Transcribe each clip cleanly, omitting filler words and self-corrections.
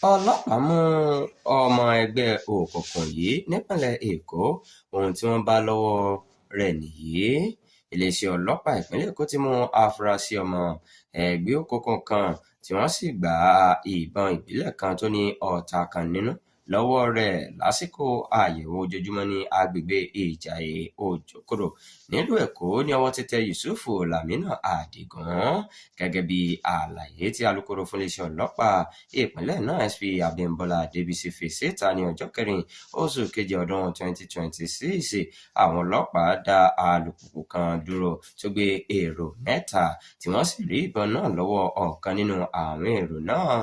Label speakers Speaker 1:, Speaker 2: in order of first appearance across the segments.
Speaker 1: ọlọ́pàá mú ọmọ ẹgbẹ́ òkùnkùn yìí nípínlẹ̀ èkó. Ohun tí wọ́n bá lọ́wọ́ rẹ̀ nìyí. Iléeṣẹ́ ọlọ́pàá ìpínlẹ̀ èkó ti mú afurasí ọmọ ẹgbẹ́ òkùnkùn kan tí wọ́n sì gba ìbọn ìbílẹ̀ kan tó ní ọta kan nínú lọ́wọ́ rẹ̀ lásìkò àyẹ̀wò ojoojúmọ́ ní agbègbè ìjàyè òjòkòrò nílùú èkó ní ọwọ́ ti tẹ Yusufu Lamina Adigun. Gẹ́gẹ́ bí àlàyé tí alukoro fún iléeṣẹ́ ọlọ́pàá ìpínlẹ̀ náà SP Abímbọ́lá Adébísí fi síta ní ọjọ́ 4 oṣù kejì ọdún 2026, àwọn ọlọ́pàá dá alùpùpù kan dúró tó gbé èrò 3 tí wọ́n sì rí ìbọn náà lọ́wọ́ ọ̀kan nínú àwọn èrò náà,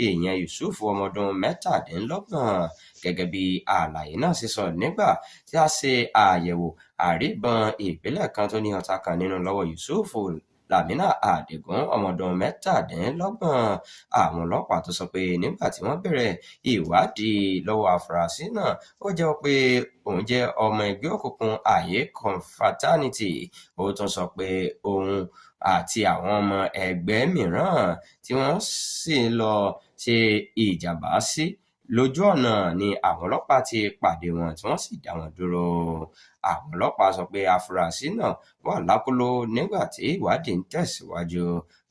Speaker 1: ìyẹn Yusufu ọmọ ọdún 27. Gẹ́gẹ́ bí àlàyé náà ṣe sọ, nígbà tí a ṣe àyẹ̀wò àríbọn ìbílẹ̀ kan tó ní ọta kan nínú lọ́wọ́ Yusufu Lamina Adigun ọmọ ọdún 27. Àwọn ọlọ́pàá tó sọ pé nígbà tí wọ́n bẹ̀rẹ̀ ìwádìí lọ́wọ́ afurasí náà, ó jẹ́wọ́ pé òun jẹ́ ọmọ ẹgbẹ́ òkùnkùn Ayé Confraternity. Ó tún sọ pé òun àti àwọn ọmọ ẹgbẹ́ mìíràn tí wọ́n sì lọ ṣe ìjàmbá sí lójú ọ̀nà ni àwọn ọlọ́pàá ti pàdé wọn tí wọ́n sì dá wọn dúró. Àwọn ọlọ́pàá sọ pé afurasí náà wà lákọlò nígbà tí ìwádìí ń tẹ̀síwájú.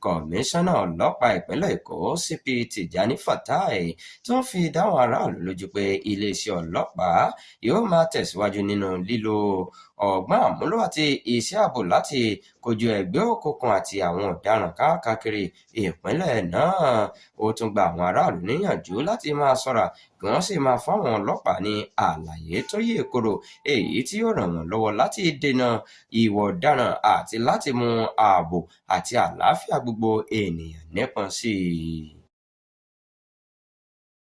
Speaker 1: Kọmíṣánná ọlọ́pàá ìpínlẹ̀ Èkó CP Tijani Fatai tí wọ́n fi dáhùn aráàlú lójú pé iléeṣẹ́ ọlọ́pàá yóò máa tẹ̀síwájú nínú lílo ọgbọ́n àmúlò àti iṣẹ́ ààbò láti kojú ẹgbẹ́ òkùnkùn àti àwọn ọ̀daràn káàkiri ìpínlẹ̀ náà. Ó tún gba àwọn aráàlú níyànjú láti máa ṣọ́ra kí wọ́n sì máa fáwọn ọlọ́pàá ní àlàyé tó yè koro, èyí tí yóò ràn wọ́n lọ́wọ́ láti dènà ìwà ọ̀daràn àti láti mú ààbò àti àlàáfíà gbogbo ènìyàn nípọn sí i.